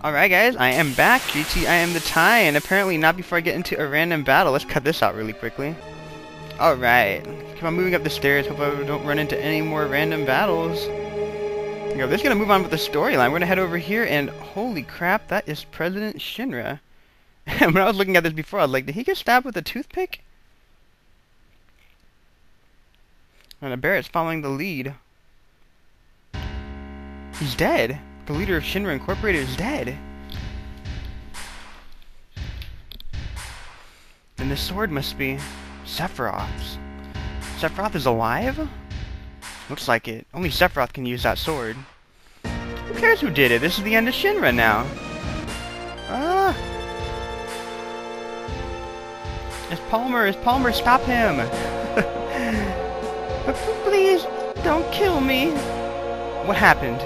Alright guys, I am back, GT iamthetie, and apparently not before I get into a random battle. Let's cut this out really quickly. Alright, keep on moving up the stairs, hope I don't run into any more random battles. Yo, this is gonna move on with the storyline. We're gonna head over here, and holy crap, that is President Shinra. And when I was looking at this before, I was like, did he get stabbed with a toothpick? And a Barrett's following the lead. He's dead. The leader of Shinra Incorporated is dead. Then the sword must be Sephiroth's. Sephiroth is alive? Looks like it. Only Sephiroth can use that sword. Who cares who did it? This is the end of Shinra now. It's Palmer, stop him! Please, don't kill me. What happened?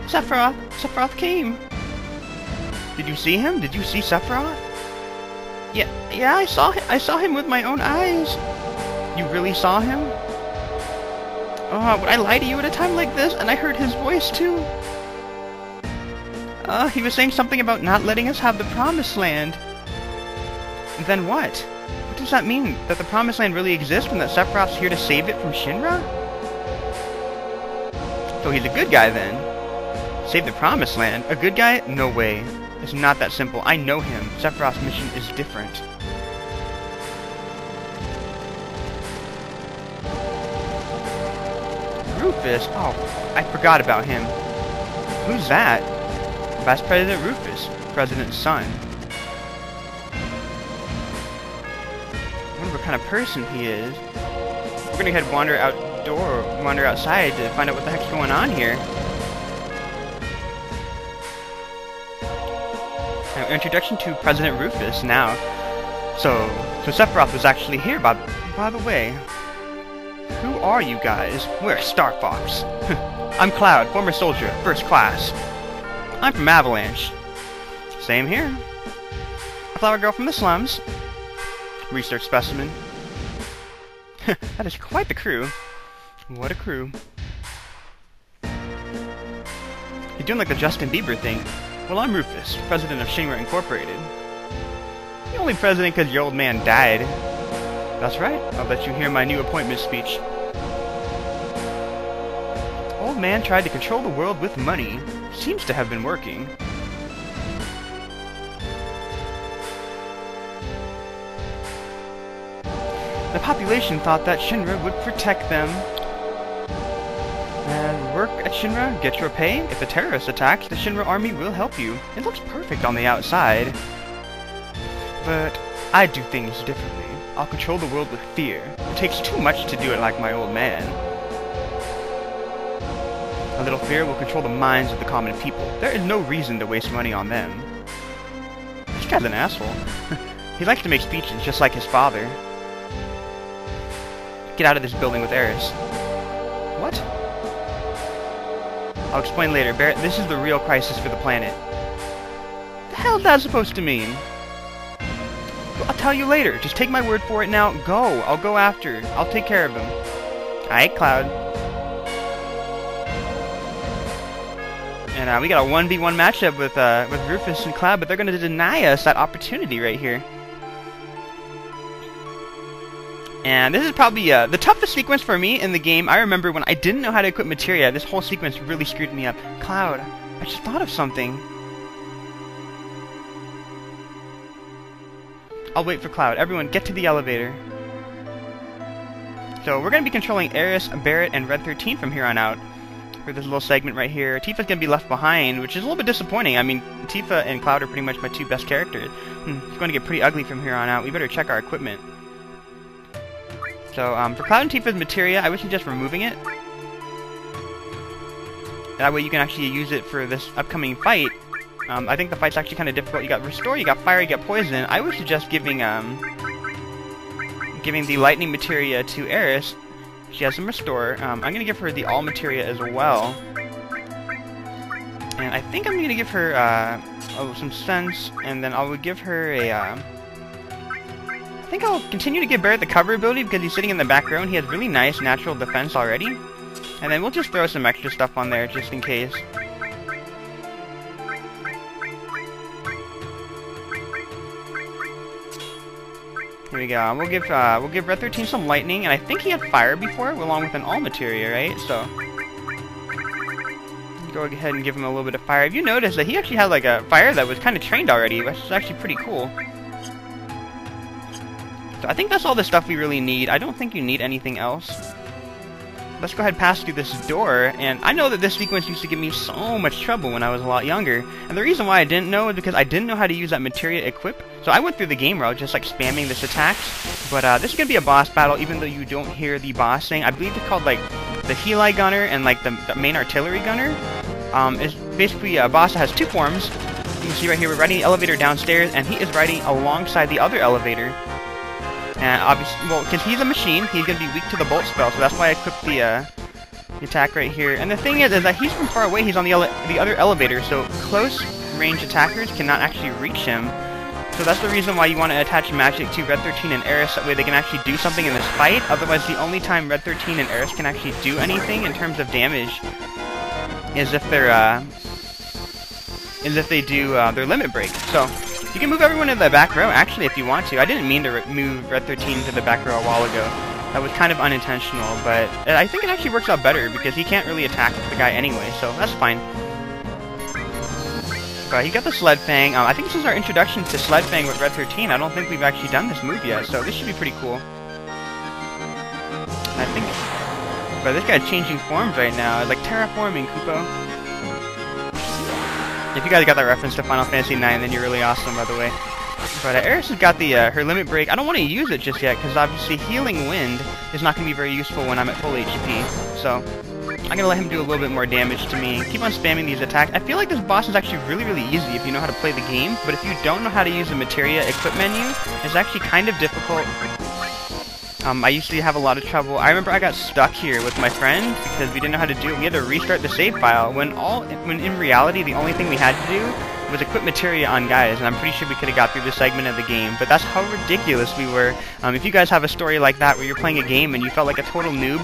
Sephiroth came. Did you see him? Did you see Sephiroth? Yeah, I saw him with my own eyes. You really saw him? Oh, would I lie to you at a time like this? And I heard his voice too. He was saying something about not letting us have the Promised Land. Then what? What does that mean? That the Promised Land really exists and that Sephiroth's here to save it from Shinra? So he's a good guy then. Save the Promised Land? A good guy? No way. It's not that simple. I know him. Sephiroth's mission is different. Rufus? Oh, I forgot about him. Who's that? Vice President Rufus, President's son. I wonder what kind of person he is. We're gonna head wander outside to find out what the heck's going on here. Now, introduction to President Rufus now. So Sephiroth was actually here, by the way. Who are you guys? We're Star Fox. I'm Cloud, former soldier, first class. I'm from Avalanche. Same here. A flower girl from the slums. Research specimen. That is quite the crew. What a crew. You're doing like the Justin Bieber thing. Well, I'm Rufus, president of Shinra Incorporated. You're only president because your old man died. That's right. I'll let you hear my new appointment speech. Old man tried to control the world with money. Seems to have been working. The population thought that Shinra would protect them. And work at Shinra, get your pay. If a terrorist attacks, the Shinra army will help you. It looks perfect on the outside. But I do things differently. I'll control the world with fear. It takes too much to do it like my old man. A little fear will control the minds of the common people. There is no reason to waste money on them. This guy's an asshole. He likes to make speeches just like his father. Get out of this building with Eris. What? I'll explain later. Barrett, this is the real crisis for the planet. The hell is that supposed to mean? I'll tell you later. Just take my word for it now. Go. I'll go after. I'll take care of him. Alright, Cloud. And we got a 1v1 matchup with Rufus and Cloud, but they're going to deny us that opportunity right here. And this is probably the toughest sequence for me in the game. I remember when I didn't know how to equip materia, this whole sequence really screwed me up. Cloud, I just thought of something. I'll wait for Cloud. Everyone, get to the elevator. So we're going to be controlling Eris, Barrett, and Red 13 from here on out. For this little segment right here. Tifa's going to be left behind, which is a little bit disappointing. I mean, Tifa and Cloud are pretty much my two best characters. It's going to get pretty ugly from here on out. We better check our equipment. So, for Cloud and Tifa's materia, I would suggest removing it. That way you can actually use it for this upcoming fight. I think the fight's actually kind of difficult. You got Restore, you got Fire, you got Poison. I would suggest giving the Lightning materia to Eris. She has some Restore. I'm going to give her the All materia as well. And I think I'm going to give her some Sense, and then I will give her a... I think I'll continue to give Barrett the cover ability because he's sitting in the back row and he has really nice natural defense already. And then we'll just throw some extra stuff on there just in case. Here we go. We'll give Red 13 some lightning, and I think he had fire before, along with an all materia, right? So go ahead and give him a little bit of fire. Have you noticed that he actually had like a fire that was kind of trained already, which is actually pretty cool. So I think that's all the stuff we really need. I don't think you need anything else. Let's go ahead and pass through this door, and I know that this sequence used to give me so much trouble when I was a lot younger, and the reason why I didn't know is because I didn't know how to use that materia equip. So I went through the game route just like spamming this attacks, but this is going to be a boss battle even though you don't hear the boss saying. I believe it's called like the Heli gunner and like the main artillery gunner. Is basically a boss that has two forms. You can see right here we're riding the elevator downstairs, and he is riding alongside the other elevator. And obviously, well, because he's a machine, he's going to be weak to the bolt spell, so that's why I equipped the attack right here. And the thing is that he's from far away, he's on the other elevator, so close range attackers cannot actually reach him. So that's the reason why you want to attach magic to Red 13 and Eris, that way they can actually do something in this fight. Otherwise, the only time Red 13 and Eris can actually do anything in terms of damage is if they do their limit break. So you can move everyone to the back row, actually, if you want to. I didn't mean to move Red 13 to the back row a while ago. That was kind of unintentional, but I think it actually works out better because he can't really attack the guy anyway, so that's fine. But he got the Sled Fang. I think this is our introduction to Sled Fang with Red 13. I don't think we've actually done this move yet, so this should be pretty cool. I think... But this guy's changing forms right now. It's like terraforming, Kupo. If you guys got that reference to Final Fantasy IX, then you're really awesome, by the way. But Eris has got the her limit break. I don't want to use it just yet, because obviously Healing Wind is not going to be very useful when I'm at full HP. So I'm going to let him do a little bit more damage to me. Keep on spamming these attacks. I feel like this boss is actually really, really easy if you know how to play the game. But if you don't know how to use the materia equip menu, it's actually kind of difficult. I used to have a lot of trouble. I remember I got stuck here with my friend because we didn't know how to do it. We had to restart the save file when in reality the only thing we had to do was equip materia on guys, and I'm pretty sure we could have got through this segment of the game. But that's how ridiculous we were. If you guys have a story like that where you're playing a game and you felt like a total noob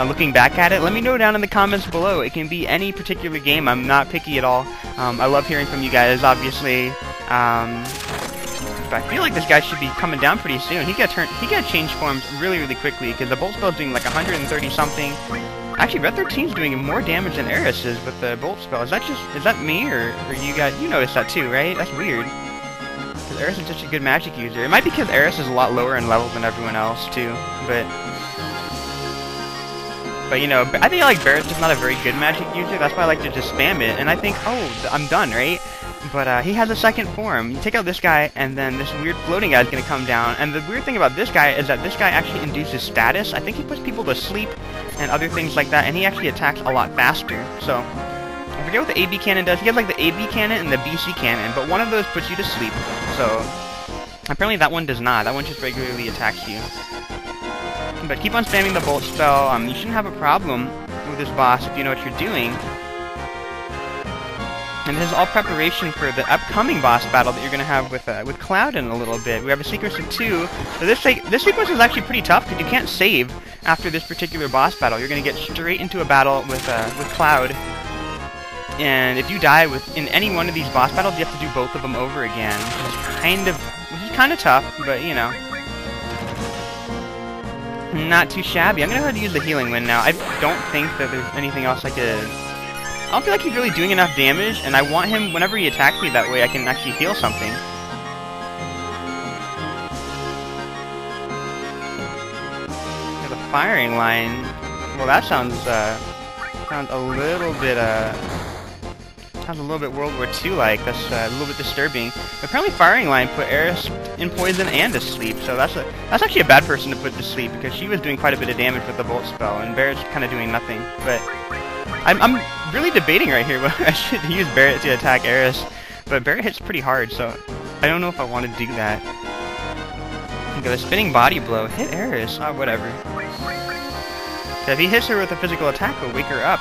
looking back at it, let me know down in the comments below. It can be any particular game. I'm not picky at all. I love hearing from you guys, obviously. But I feel like this guy should be coming down pretty soon. He got changed forms really, really quickly because the bolt spell's doing like 130 something. Actually, Red 13's doing more damage than Eris is with the bolt spell. Is that me or you noticed that too, right? That's weird. Because Eris is such a good magic user. It might be because Eris is a lot lower in level than everyone else too. But you know, I think like Barrett's just not a very good magic user. That's why I like to just spam it. And I think, oh, I'm done, right? But he has a second form. You take out this guy, and then this weird floating guy is going to come down. And the weird thing about this guy is that this guy actually induces status. I think he puts people to sleep and other things like that, and he actually attacks a lot faster. So, I forget what the AB cannon does. He has like the AB cannon and the BC cannon, but one of those puts you to sleep. So, apparently that one does not. That one just regularly attacks you. But keep on spamming the bolt spell. You shouldn't have a problem with this boss if you know what you're doing. And this is all preparation for the upcoming boss battle that you're going to have with Cloud in a little bit. We have a sequence of 2. So this sequence is actually pretty tough because you can't save after this particular boss battle. You're going to get straight into a battle with Cloud. And if you die in any one of these boss battles, you have to do both of them over again, which is kind of tough, but you know, not too shabby. I'm going to go ahead and use the Healing Wind now. I don't think that there's anything else I could... I don't feel like he's really doing enough damage, and I want him, whenever he attacks me that way, I can actually heal something. Yeah, the firing line... Well, that sounds a little bit, sounds a little bit World War II-like. That's a little bit disturbing. But apparently firing line put Eris in poison and to sleep, so that's actually a bad person to put to sleep, because she was doing quite a bit of damage with the bolt spell, and Barrett's kind of doing nothing. But I'm really debating right here whether I should use Barrett to attack Eris, but Barrett hits pretty hard, so I don't know if I want to do that. Okay, the spinning body blow hit Eris. Oh, whatever. So if he hits her with a physical attack, he'll wake her up.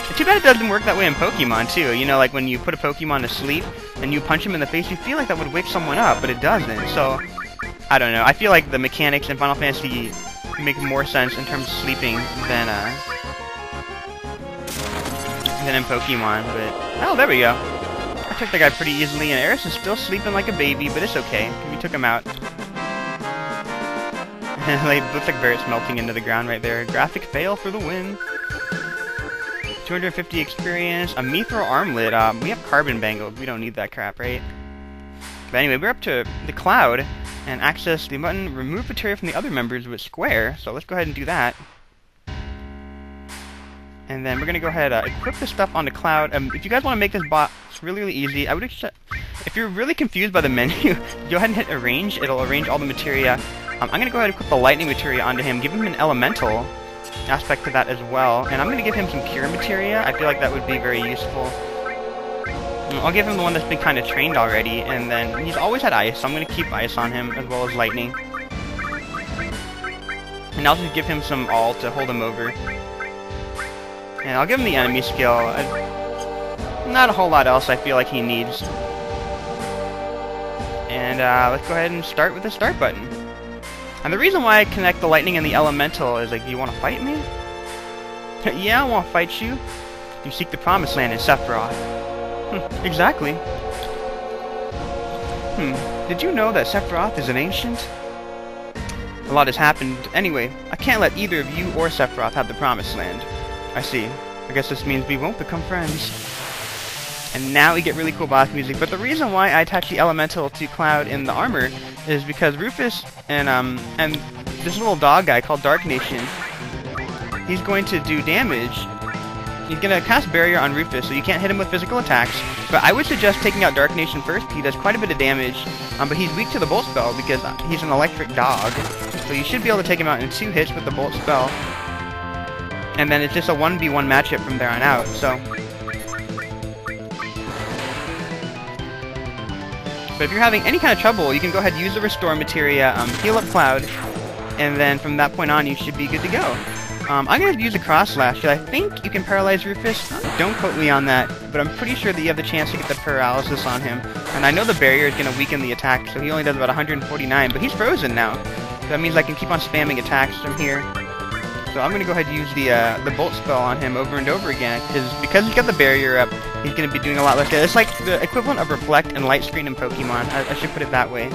It's too bad it doesn't work that way in Pokemon too. You know, like when you put a Pokemon to sleep and you punch him in the face, you feel like that would wake someone up, but it doesn't. So I don't know. I feel like the mechanics in Final Fantasy make more sense in terms of sleeping than in Pokemon, but... Oh, there we go. I took the guy pretty easily, and Eris is still sleeping like a baby, but it's okay. We took him out. Like, looks like Barrett's melting into the ground right there. Graphic fail for the win. 250 experience. A mithril armlet. We have carbon bangles. We don't need that crap, right? But anyway, we're up to the cloud and access the button. Remove materia from the other members with square. So let's go ahead and do that. And then we're gonna go ahead equip this stuff on the cloud. If you guys want to make this boss really, really easy, I would if you're really confused by the menu, go ahead and hit arrange. It'll arrange all the materia. I'm gonna go ahead and equip the lightning materia onto him. Give him an elemental aspect to that as well. And I'm gonna give him some cure materia. I feel like that would be very useful. I'll give him the one that's been kind of trained already. And then he's always had ice, so I'm gonna keep ice on him as well as lightning. And I'll just give him some all to hold him over. And I'll give him the enemy skill. Not a whole lot else I feel like he needs. And let's go ahead and start with the start button. And the reason why I connect the lightning and the elemental is like, you want to fight me? Yeah, I want to fight you. You seek the promised land in Sephiroth. Exactly. Did you know that Sephiroth is an ancient? A lot has happened. Anyway, I can't let either of you or Sephiroth have the promised land. I see. I guess this means we won't become friends. And now we get really cool boss music. But the reason why I attach the elemental to Cloud in the armor is because Rufus and this little dog guy called Dark Nation, he's going to do damage. He's going to cast barrier on Rufus, so you can't hit him with physical attacks. But I would suggest taking out Dark Nation first. He does quite a bit of damage, but he's weak to the Bolt Spell because he's an electric dog. So you should be able to take him out in 2 hits with the Bolt Spell. And then it's just a 1v1 matchup from there on out, so. But if you're having any kind of trouble, you can go ahead and use the Restore Materia, heal up Cloud, and then from that point on, you should be good to go. I'm going to use a Cross Slash, because I think you can paralyze Rufus. Don't quote me on that, but I'm pretty sure that you have the chance to get the paralysis on him. And I know the barrier is going to weaken the attack, so he only does about 149, but he's frozen now. So that means I can keep on spamming attacks from here. So I'm going to go ahead and use the Bolt Spell on him over and over again, because he's got the barrier up, he's going to be doing a lot less damage. It's like the equivalent of Reflect and Light Screen in Pokemon. I should put it that way.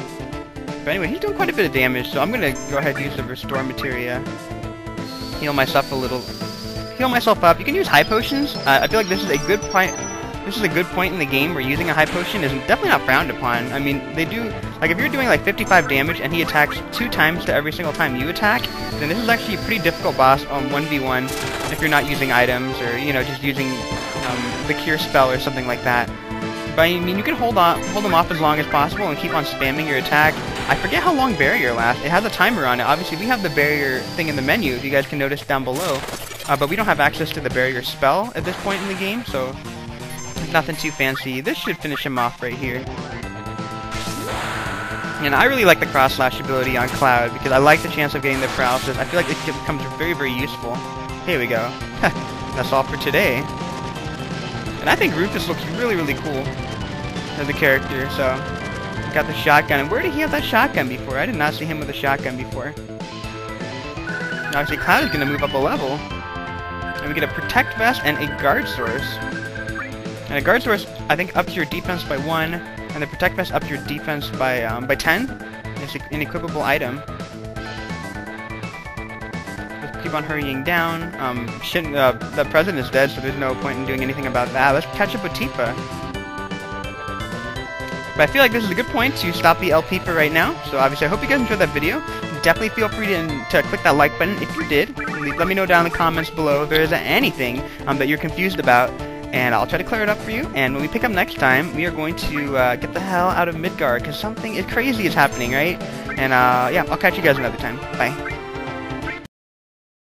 But anyway, he's doing quite a bit of damage, so I'm going to go ahead and use the Restore Materia. Heal myself a little. Heal myself up. You can use High Potions. I feel like this is a good point. This is a good point in the game where using a High Potion is definitely not frowned upon. I mean, they do, like if you're doing like 55 damage and he attacks 2 times to every single time you attack, then this is actually a pretty difficult boss on 1v1 if you're not using items or, you know, just using the Cure Spell or something like that. But I mean, you can hold them off as long as possible and keep on spamming your attack. I forget how long barrier lasts. It has a timer on it. Obviously, we have the barrier thing in the menu, if you guys can notice down below. But we don't have access to the barrier spell at this point in the game, so nothing too fancy. This should finish him off right here. And I really like the Cross Slash ability on Cloud because I like the chance of getting the paralysis. I feel like it becomes very, very useful. Here we go. That's all for today. And I think Rufus looks really, really cool as a character, so. Got the shotgun. And where did he have that shotgun before? I did not see him with a shotgun before. Obviously, Cloud is going to move up a level. And we get a Protect Vest and a Guard Source. And a Guard Source, I think, ups your defense by 1. And the Protect Vest ups your defense by 10. It's an equipable item. Let's keep on hurrying down. The President is dead, so there's no point in doing anything about that. Let's catch up with Tifa. But I feel like this is a good point to stop the LP for right now. So obviously, I hope you guys enjoyed that video. Definitely feel free to click that like button if you did. Let me know down in the comments below if there is anything that you're confused about. And I'll try to clear it up for you. And when we pick up next time, we are going to get the hell out of Midgard. Because something crazy is happening, right? And yeah, I'll catch you guys another time. Bye.